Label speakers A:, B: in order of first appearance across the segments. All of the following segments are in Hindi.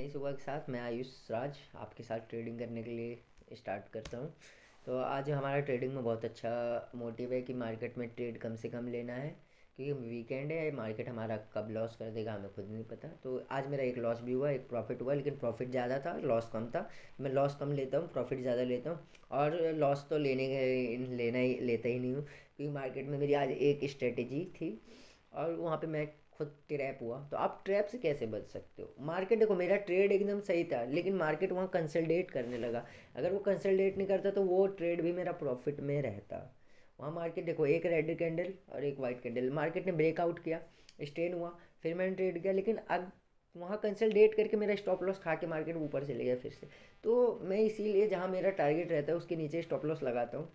A: नई सुबह के साथ मैं आयुष राज आपके साथ ट्रेडिंग करने के लिए स्टार्ट करता हूँ। तो आज हमारा ट्रेडिंग में बहुत अच्छा मोटिव है कि मार्केट में ट्रेड कम से कम लेना है, क्योंकि वीकेंड है। मार्केट हमारा कब लॉस कर देगा हमें खुद नहीं पता। तो आज मेरा एक लॉस भी हुआ, एक प्रॉफिट हुआ, लेकिन प्रॉफिट ज़्यादा था, लॉस कम था। मैं लॉस कम लेता हूँ, प्रॉफिट ज़्यादा लेता हूँ। और लॉस तो लेना ही लेता ही नहीं हूँ, क्योंकि मार्केट में मेरी आज एक स्ट्रेटेजी थी और वहाँ पे मैं खुद ट्रैप हुआ। तो आप ट्रैप से कैसे बच सकते हो? मार्केट देखो, मेरा ट्रेड एकदम सही था, लेकिन मार्केट वहाँ कंसल्टेट करने लगा। अगर वो कंसल्टेट नहीं करता तो वो ट्रेड भी मेरा प्रॉफिट में रहता। वहाँ मार्केट देखो, एक रेड कैंडल और एक वाइट कैंडल, मार्केट ने ब्रेकआउट किया, स्टेन हुआ, फिर मैंने ट्रेड किया, लेकिन अब वहाँ कंसल्टेट करके मेरा स्टॉप लॉस खा के मार्केट ऊपर चले गया फिर से। तो मैं इसीलिए जहाँ मेरा टारगेट रहता है उसके नीचे स्टॉप लॉस लगाता हूँ।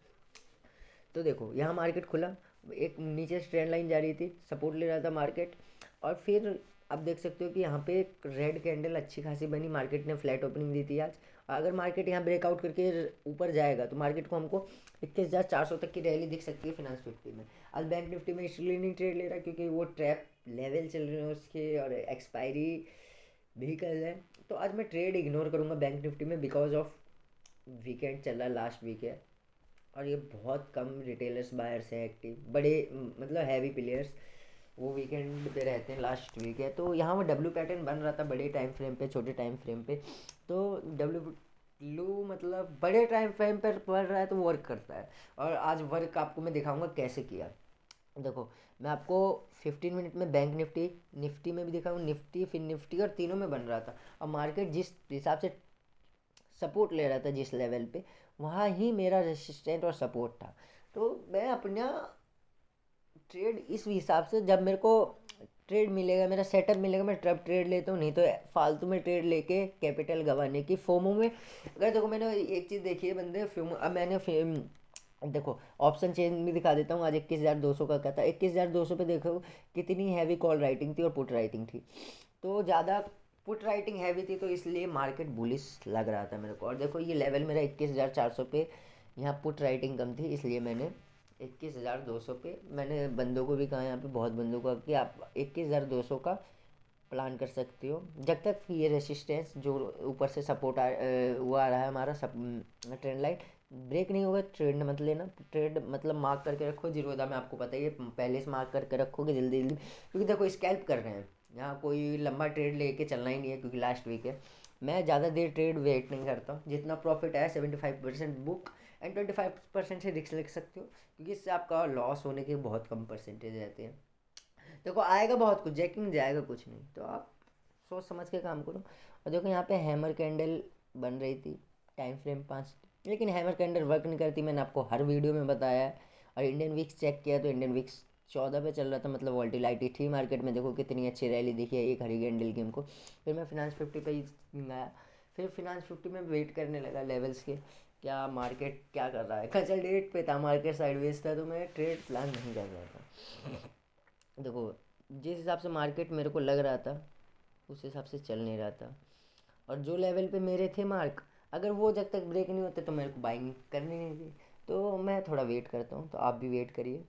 A: तो देखो, यहाँ मार्केट खुला, एक नीचे से ट्रेंड लाइन जा रही थी, सपोर्ट ले रहा था मार्केट। और फिर आप देख सकते हो कि यहाँ पे एक रेड कैंडल अच्छी खासी बनी, मार्केट ने फ्लैट ओपनिंग दी थी आज। अगर मार्केट यहाँ ब्रेकआउट करके ऊपर जाएगा तो मार्केट को हमको 21,400 तक की रैली दिख सकती है फिनांस 50 में। आज बैंक निफ्टी में इसलिए नहीं ट्रेड ले रहा क्योंकि वो ट्रैप लेवल चल रहे हैं उसके, और एक्सपायरी भी कर रहे हैं। तो आज मैं ट्रेड इग्नोर करूँगा बैंक निफ्टी में, बिकॉज ऑफ वीकेंड चल रहा, लास्ट वीक है। और ये बहुत कम रिटेलर्स बायर्स हैं एक्टिव, बड़े मतलब हैवी प्लेयर्स वो वीकेंड पे रहते हैं, लास्ट वीक है। तो यहाँ वो डब्ल्यू पैटर्न बन रहा था बड़े टाइम फ्रेम पे, छोटे टाइम फ्रेम पे। तो डब्ल्यू मतलब बड़े टाइम फ्रेम पर पड़ रहा है तो वर्क करता है। और आज वर्क आपको मैं दिखाऊंगा कैसे किया। देखो, मैं आपको 15 मिनट में बैंक निफ्टी, निफ्टी में भी दिखाऊँ, निफ्टी फिर निफ्टी, और तीनों में बन रहा था। और मार्केट जिस हिसाब से सपोर्ट ले रहा था जिस लेवल पे, वहाँ ही मेरा रेसिस्टेंट और सपोर्ट था। तो मैं अपना ट्रेड इस हिसाब से, जब मेरे को ट्रेड मिलेगा, मेरा सेटअप मिलेगा, मैं तब ट्रेड लेता हूँ, नहीं तो फालतू में ट्रेड लेके कैपिटल गंवाने की फोमो में। अगर देखो, मैंने एक चीज़ देखी है बंदे फोमो, अब मैंने देखो, ऑप्शन चेंज भी दिखा देता हूँ। आज 21,200 का क्या था, 21,200 पे देखो कितनी हैवी कॉल राइटिंग थी और पुट राइटिंग थी। तो ज़्यादा पुट राइटिंग हैवी थी, तो इसलिए मार्केट बुलिश लग रहा था मेरे को। और देखो, ये लेवल मेरा 21,400 पे, यहाँ पुट राइटिंग कम थी, इसलिए मैंने 21,200 पे, मैंने बंदों को भी कहा, यहाँ पे बहुत बंदों को, कि आप 21,200 का प्लान कर सकते हो। जब तक ये रेसिस्टेंस जो ऊपर से सपोर्ट वो आ रहा है हमारा सब ट्रेंड लाइन ब्रेक नहीं होगा, ट्रेड मत लेना। ट्रेड मतलब मार्क करके रखो, जीरोधा में आपको पता ही है, पहले से मार्क करके रखोगे जल्दी जल्दी, क्योंकि देखो स्कैल्प कर रहे हैं, यहाँ कोई लंबा ट्रेड लेके चलना ही नहीं है, क्योंकि लास्ट वीक है। मैं ज़्यादा देर ट्रेड वेट नहीं करता हूँ, जितना प्रॉफिट है 75% बुक एंड 25% से रिस्क ले सकते हो, क्योंकि इससे आपका लॉस होने के बहुत कम परसेंटेज रहते हैं। देखो, आएगा बहुत कुछ, जैकिंग जाएगा कुछ नहीं, तो आप सोच समझ के काम करो। और देखो, यहाँ पे हैमर कैंडल बन रही थी, टाइम फ्रेम 5, लेकिन हैमर कैंडल वर्क नहीं करती, मैंने आपको हर वीडियो में बताया है। और इंडियन विक्स चेक किया तो इंडियन विक्स 14 पे चल रहा था, मतलब वॉल्टिलाइटी थी मार्केट में। देखो कितनी अच्छी रैली दिखी है एक हरी कैंडल की हमको। फिर मैं फिनांस 50 पे ही आया, फिर फिनांस 50 में वेट करने लगा लेवल्स के, क्या मार्केट क्या कर रहा है। कंसल्टेट पे था, मार्केट साइडवेज था, तो मैं ट्रेड प्लान नहीं कर रहा था। देखो, जिस हिसाब से मार्केट मेरे को लग रहा था उस हिसाब से चल नहीं रहा था। और जो लेवल पे मेरे थे मार्क, अगर वो जब तक ब्रेक नहीं होते तो मेरे को बाइंग करनी नहीं थी। तो मैं थोड़ा वेट करता हूँ, तो आप भी वेट करिए।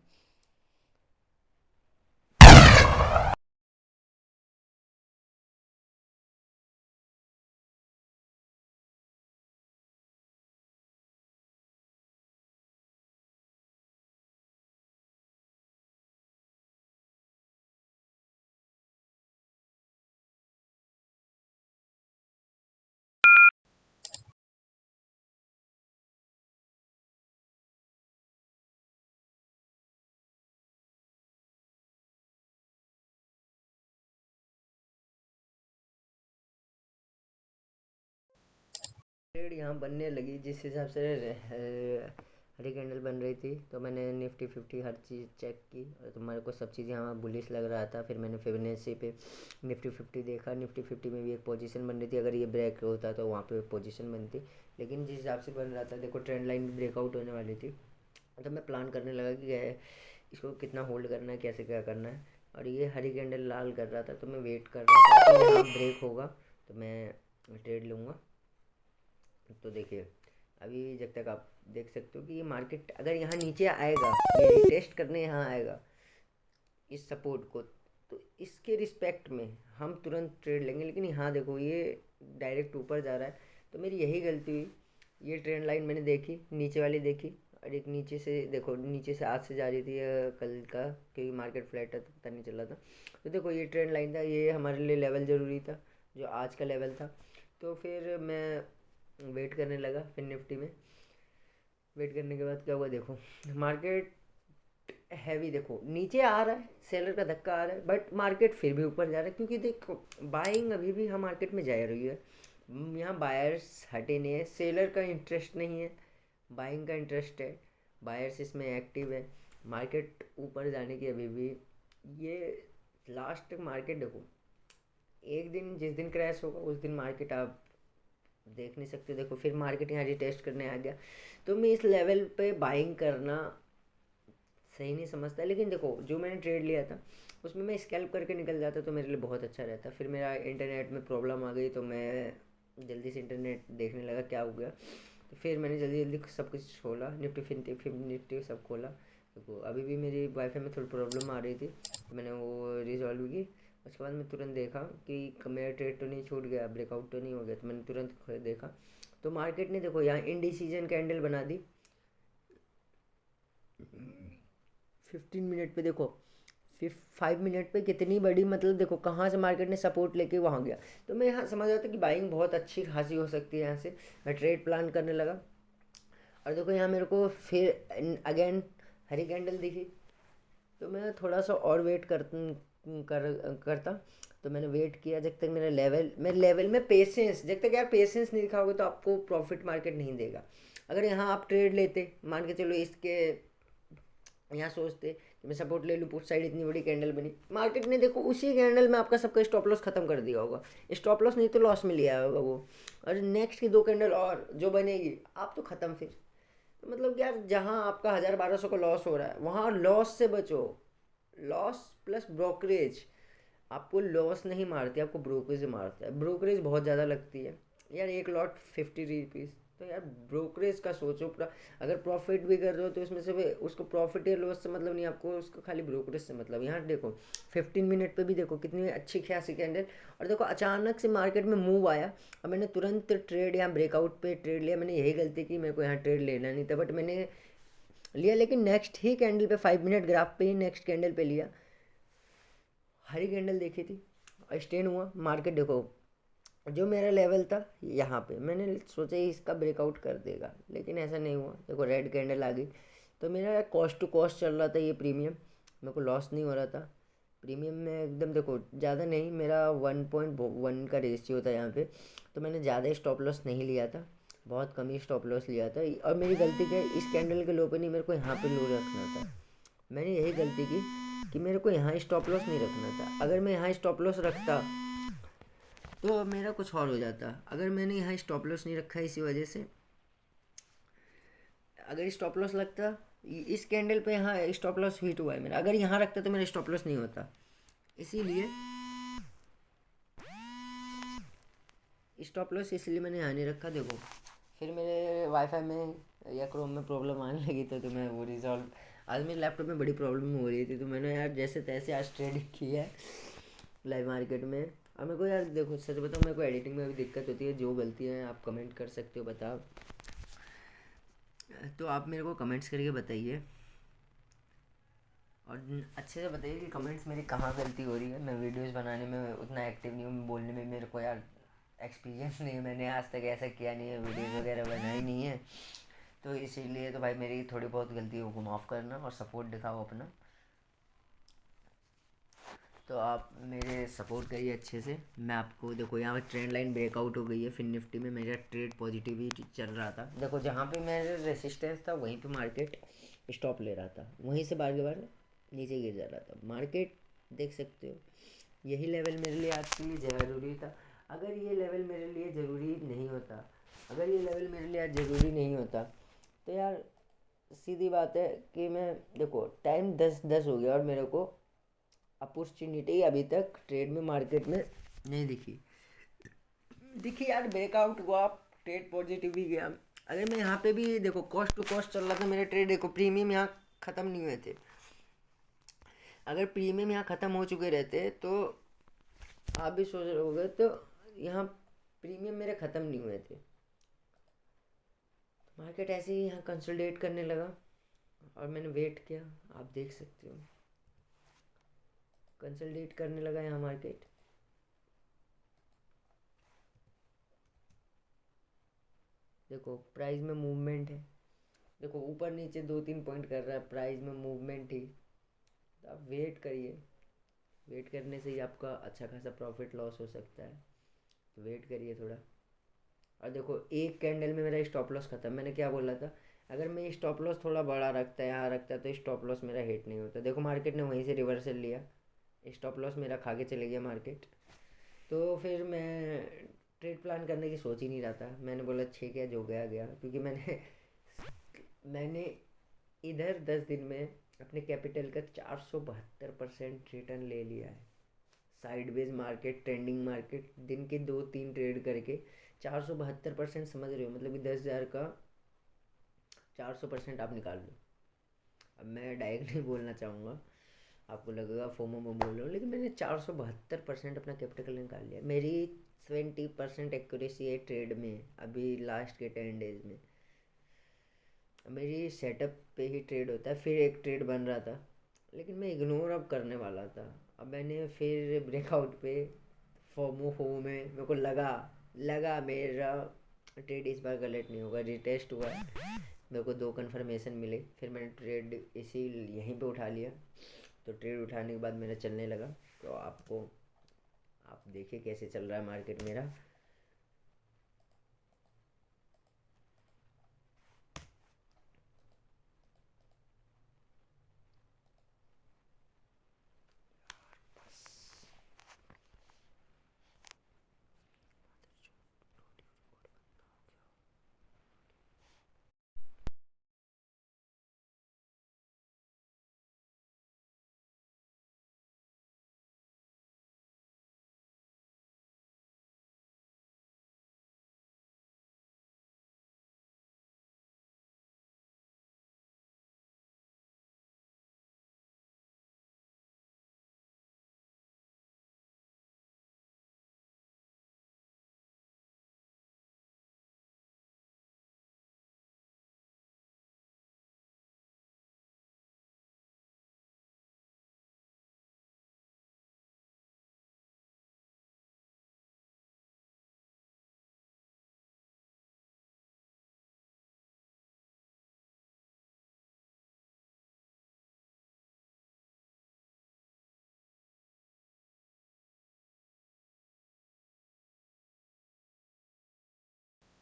A: ट्रेड यहाँ बनने लगी जिस हिसाब से हरी कैंडल बन रही थी, तो मैंने निफ्टी 50 हर चीज़ चेक की, और तुम्हारे को सब चीज़ यहाँ बुलिश लग रहा था। फिर मैंने फिबोनाची पे निफ्टी 50 देखा, निफ्टी 50 में भी एक पोजीशन बन रही थी, अगर ये ब्रेक होता तो वहाँ पे पोजीशन बनती। लेकिन जिस हिसाब से बन रहा था, देखो ट्रेंड लाइन ब्रेकआउट होने वाली थी, तो मैं प्लान करने लगा कि इसको कितना होल्ड करना है, कैसे क्या करना है। और ये हरी कैंडल लाल कर रहा था, तो मैं वेट कर रहा था कि यहाँ ब्रेक होगा तो मैं ट्रेड लूँगा। तो देखिए, अभी जब तक आप देख सकते हो कि ये मार्केट अगर यहाँ नीचे आएगा, ये टेस्ट करने यहाँ आएगा इस सपोर्ट को, तो इसके रिस्पेक्ट में हम तुरंत ट्रेड लेंगे। लेकिन यहाँ देखो ये डायरेक्ट ऊपर जा रहा है, तो मेरी यही गलती हुई। ये ट्रेंड लाइन मैंने देखी, नीचे वाली देखी, और एक नीचे से देखो, नीचे से आज से जा रही थी कल का, क्योंकि मार्केट फ्लैट है तो पता नहीं चल रहा था। तो देखो ये ट्रेंड लाइन था, ये हमारे लिए लेवल ज़रूरी था, जो आज का लेवल था। तो फिर मैं वेट करने लगा, फिर निफ्टी में वेट करने के बाद क्या हुआ, देखो मार्केट हैवी, देखो नीचे आ रहा है, सेलर का धक्का आ रहा है, बट मार्केट फिर भी ऊपर जा रहा है, क्योंकि देखो बाइंग अभी भी हम मार्केट में जा रही है। यहाँ बायर्स हटे नहीं है, सेलर का इंटरेस्ट नहीं है, बाइंग का इंटरेस्ट है, बायर्स इसमें एक्टिव है, मार्केट ऊपर जाने की अभी भी। ये लास्ट तक मार्केट देखो, एक दिन जिस दिन क्रैश होगा उस दिन मार्केट आप देख नहीं सकते। देखो फिर मार्केट यहाँ रिटेस्ट करने आ गया, तो मैं इस लेवल पे बाइंग करना सही नहीं समझता। लेकिन देखो जो मैंने ट्रेड लिया था उसमें मैं स्कैल्प करके निकल जाता तो मेरे लिए बहुत अच्छा रहता। फिर मेरा इंटरनेट में प्रॉब्लम आ गई, तो मैं जल्दी से इंटरनेट देखने लगा क्या हो गया, तो फिर मैंने जल्दी जल्दी सब कुछ खोला, निफ्टी फिफ्टी निफ्टी सब खोला। देखो अभी भी मेरी वाईफाई में थोड़ी प्रॉब्लम आ रही थी, तो मैंने वो रिजॉल्व की। उसके बाद मैं तुरंत देखा कि मेरा ट्रेड तो नहीं छूट गया, ब्रेकआउट तो नहीं हो गया, तो मैंने तुरंत देखा। तो मार्केट ने देखो यहाँ इंडिसीजन कैंडल बना दी 15 मिनट पे, देखो 5 मिनट पे कितनी बड़ी, मतलब देखो कहाँ से मार्केट ने सपोर्ट लेके वहाँ गया। तो मैं यहाँ समझ रहा था कि बाइंग बहुत अच्छी खासी हो सकती है। यहाँ से मैं ट्रेड प्लान करने लगा, और देखो यहाँ मेरे को फिर अगेन हरी कैंडल दिखी, तो मैं थोड़ा सा और वेट करता। तो मैंने वेट किया जब तक मेरे लेवल में पेशेंस, जब तक यार पेशेंस नहीं दिखाओगे तो आपको प्रॉफिट मार्केट नहीं देगा। अगर यहाँ आप ट्रेड लेते, मान के चलो इसके यहाँ सोचते कि मैं सपोर्ट ले लूँ, पुट साइड इतनी बड़ी कैंडल बनी, मार्केट ने देखो उसी कैंडल में आपका सबका स्टॉप लॉस खत्म कर दिया होगा। स्टॉप लॉस नहीं तो लॉस में लिया होगा वो, और नेक्स्ट की 2 कैंडल और जो बनेगी आप तो ख़त्म फिर। तो मतलब यार जहाँ आपका 1000-1200 का लॉस हो रहा है वहाँ लॉस से बचो। लॉस प्लस ब्रोकरेज, आपको लॉस नहीं मारती, आपको ब्रोकरेज मारता है। ब्रोकरेज बहुत ज़्यादा लगती है यार, एक लॉट 50 रुपीज़। तो यार ब्रोकरेज का सोचो पूरा। अगर प्रॉफिट भी कर रहे हो तो उसमें से उसको प्रॉफिट या लॉस से मतलब नहीं, आपको उसको खाली ब्रोकरेज से मतलब। यहाँ देखो 15 मिनट पे भी देखो कितनी अच्छी खासी कैंडल, और देखो अचानक से मार्केट में मूव आया, और मैंने तुरंत ट्रेड यहाँ ब्रेकआउट पे ट्रेड लिया। मैंने यही गलती की, मेरे को यहाँ ट्रेड लेना नहीं था, बट मैंने लिया। लेकिन नेक्स्ट ही कैंडल पे 5 मिनट ग्राफ पे ही नेक्स्ट कैंडल पे लिया, हरी कैंडल देखी थी, स्टेन हुआ मार्केट। देखो जो मेरा लेवल था यहाँ पे, मैंने सोचा इसका ब्रेकआउट कर देगा, लेकिन ऐसा नहीं हुआ। देखो रेड कैंडल आ गई, तो मेरा कॉस्ट टू कॉस्ट चल रहा था ये प्रीमियम, मेरे को लॉस नहीं हो रहा था प्रीमियम में एकदम। देखो ज़्यादा नहीं, मेरा 1.1 का रेशियो था यहाँ पे, तो मैंने ज़्यादा स्टॉप लॉस नहीं लिया था, बहुत कम ही स्टॉप लॉस लिया था। और मेरी गलती क्या है, इस कैंडल के लो पे नहीं, मेरे को यहाँ पे लो रखना था। मैंने यही गलती की कि मेरे को यहाँ स्टॉप लॉस नहीं रखना था। अगर मैं यहाँ स्टॉप लॉस रखता तो मेरा कुछ और हो जाता। अगर मैंने यहाँ स्टॉप लॉस नहीं रखा इसी वजह से, अगर स्टॉप लॉस लगता इस कैंडल पे, यहाँ स्टॉप लॉस हिट हुआ है मेरा, अगर यहाँ रखता तो मेरा स्टॉप लॉस नहीं होता। इसीलिए स्टॉप लॉस इसलिए मैंने यहाँ नहीं रखा। देखो फिर मेरे वाईफाई में या क्रोम में प्रॉब्लम आने लगी, तो मैं वो रिजॉल्व, आज मेरे लैपटॉप में बड़ी प्रॉब्लम हो रही थी, तो मैंने यार जैसे तैसे आज ट्रेडिंग की है लाइव मार्केट में। और मेरे को यार देखो सच बताऊँ, मेरे को एडिटिंग में भी दिक्कत होती है, जो गलती है आप कमेंट कर सकते हो, बताओ तो आप मेरे को कमेंट्स करके बताइए, और अच्छे से बताइए कि कमेंट्स मेरी कहाँ गलती हो रही है। मैं वीडियोस बनाने में उतना एक्टिव नहीं हूँ, बोलने में मेरे को यार एक्सपीरियंस नहीं है, मैंने आज तक ऐसा किया नहीं है, वीडियोस वगैरह बनाई नहीं है, तो इसीलिए तो भाई मेरी थोड़ी बहुत गलतियों को माफ़ करना और सपोर्ट दिखाओ अपना। तो आप मेरे सपोर्ट करिए अच्छे से। मैं आपको देखो यहाँ पे ट्रेंड लाइन ब्रेकआउट हो गई है, फिर निफ्टी में मेरा ट्रेड पॉजिटिव ही चल रहा था। देखो जहाँ पे मेरा रेसिस्टेंस था वहीं पे मार्केट स्टॉप ले रहा था, वहीं से बार बार नीचे गिर जा रहा था मार्केट, देख सकते हो। यही लेवल मेरे लिए आज के लिए ज़रूरी था। अगर ये लेवल मेरे लिए ज़रूरी नहीं होता, अगर ये लेवल मेरे लिए आज ज़रूरी नहीं होता, तो यार सीधी बात है कि मैं, देखो टाइम 10:10 हो गया और मेरे को अपॉर्चुनिटी अभी तक ट्रेड में मार्केट में नहीं दिखी। दिखी यार, ब्रेकआउट हुआ, ट्रेड पॉजिटिव भी गया। अगर मैं यहाँ पे भी देखो कॉस्ट टू कॉस्ट चल रहा था मेरा ट्रेड, देखो प्रीमियम यहाँ ख़त्म नहीं हुए थे, अगर प्रीमियम यहाँ ख़त्म हो चुके रहते तो आप भी सोच रहे होगे, तो यहाँ प्रीमियम मेरे ख़त्म नहीं हुए थे। मार्केट ऐसे ही यहाँ कंसोलिडेट करने लगा और मैंने वेट किया। आप देख सकते हो कंसोलिडेट करने लगा यहाँ मार्केट। देखो प्राइस में मूवमेंट है, देखो ऊपर नीचे 2-3 पॉइंट कर रहा है, प्राइस में मूवमेंट ही। तो आप वेट करिए, वेट करने से ही आपका अच्छा खासा प्रॉफिट लॉस हो सकता है। तो वेट करिए थोड़ा। और देखो एक कैंडल में मेरा स्टॉप लॉस खत्म। मैंने क्या बोला था, अगर मैं स्टॉप लॉस थोड़ा बड़ा रखता है, यहाँ रखता है, तो स्टॉप लॉस मेरा हिट नहीं होता। देखो मार्केट ने वहीं से रिवर्सल लिया, स्टॉप लॉस मेरा खा के चले गया मार्केट। तो फिर मैं ट्रेड प्लान करने की सोच ही नहीं रहा था। मैंने बोला ठीक है, जो गया गया, क्योंकि मैंने इधर 10 दिन में अपने कैपिटल का 472% रिटर्न ले लिया है। साइडवेज मार्केट, ट्रेंडिंग मार्केट, दिन के 2-3 ट्रेड करके 472%, समझ रहे हो, मतलब कि 10,000 का 400% आप निकाल लो। अब मैं डायरेक्ट नहीं बोलना चाहूँगा, आपको लगेगा फोमो में बोल रहा हूँ, लेकिन मैंने 472% अपना कैपिटल निकाल लिया। मेरी 20% एक्यूरेसी है ट्रेड में अभी लास्ट के 10 डेज में। मेरी सेटअप पे ही ट्रेड होता है। फिर एक ट्रेड बन रहा था, लेकिन मैं इग्नोर अब करने वाला था। अब मैंने फिर ब्रेकआउट पे फोमो हो में मेरे को लगा मेरा ट्रेड इस बार गलत नहीं होगा, रिटेस्ट हुआ। मेरे को 2 कन्फर्मेशन मिले, फिर मैंने ट्रेड इसी यहीं पे उठा लिया। तो ट्रेड उठाने के बाद मेरा चलने लगा। तो आप देखिए कैसे चल रहा है मार्केट मेरा।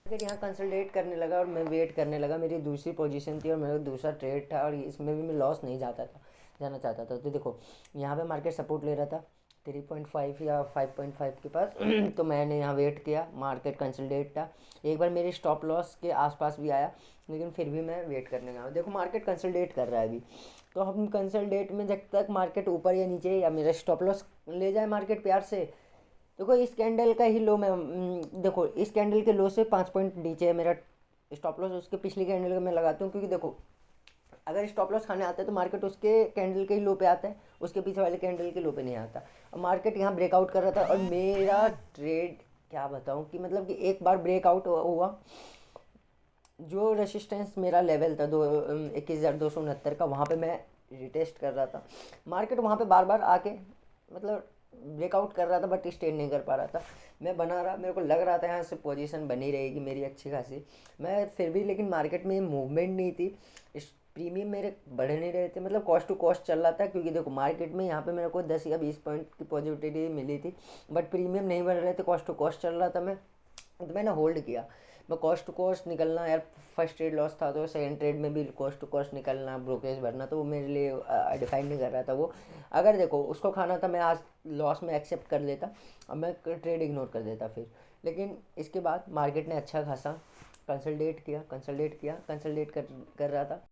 A: मार्केट यहाँ कंसोलिडेट करने लगा और मैं वेट करने लगा। मेरी दूसरी पोजीशन थी और मेरा दूसरा ट्रेड था, और इसमें भी मैं लॉस नहीं जाना चाहता था। तो देखो यहाँ पे मार्केट सपोर्ट ले रहा था 3.5 या 5.5 के पास। तो मैंने यहाँ वेट किया, मार्केट कंसोलिडेट था। एक बार मेरे स्टॉप लॉस के आसपास भी आया, लेकिन फिर भी मैं वेट करने लगा। देखो मार्केट कंसोलिडेट कर रहा है अभी। तो हम कंसोलिडेट में जब तक मार्केट ऊपर या नीचे या मेरा स्टॉप लॉस ले जाए मार्केट प्यार से। देखो इस कैंडल का ही लो में, देखो इस कैंडल के लो से 5 पॉइंट नीचे है मेरा स्टॉप लॉस। उसके पिछली कैंडल का मैं लगाता हूँ, क्योंकि देखो अगर स्टॉप लॉस खाने आता है तो मार्केट उसके कैंडल के ही लो पे आता है, उसके पीछे वाले कैंडल के लो पे नहीं आता। और मार्केट यहाँ ब्रेकआउट कर रहा था और मेरा ट्रेड, क्या बताऊँ कि मतलब कि एक बार ब्रेकआउट हुआ, जो रेसिस्टेंस मेरा लेवल था 21,269 का, वहाँ पे मैं रिटेस्ट कर रहा था। मार्केट वहाँ पे बार बार आके मतलब ब्रेकआउट कर रहा था, बट स्टेट नहीं कर पा रहा था। मैं बना रहा, मेरे को लग रहा था यहाँ से पोजीशन बनी रहेगी मेरी अच्छी खासी। मैं फिर भी, लेकिन मार्केट में मूवमेंट नहीं थी, इस प्रीमियम मेरे बढ़ नहीं रहे थे, मतलब कॉस्ट टू कॉस्ट चल रहा था। क्योंकि देखो मार्केट में यहाँ पे मेरे को 10 या 20 पॉइंट की पॉजिटिविटी मिली थी, बट प्रीमियम नहीं बढ़ रहे थे, कॉस्ट टू कॉस्ट चल रहा था। तो मैंने होल्ड किया। मैं कॉस्ट टू कॉस्ट निकलना यार, फर्स्ट ट्रेड लॉस था तो सेकंड ट्रेड में भी कॉस्ट टू कॉस्ट निकलना, ब्रोकरेज भरना, तो वो मेरे लिए डिफाइन नहीं कर रहा था वो। अगर देखो उसको खाना था, मैं आज लॉस में एक्सेप्ट कर लेता, अब मैं ट्रेड इग्नोर कर देता फिर। लेकिन इसके बाद मार्केट ने अच्छा खासा कंसल्टेट कर रहा था।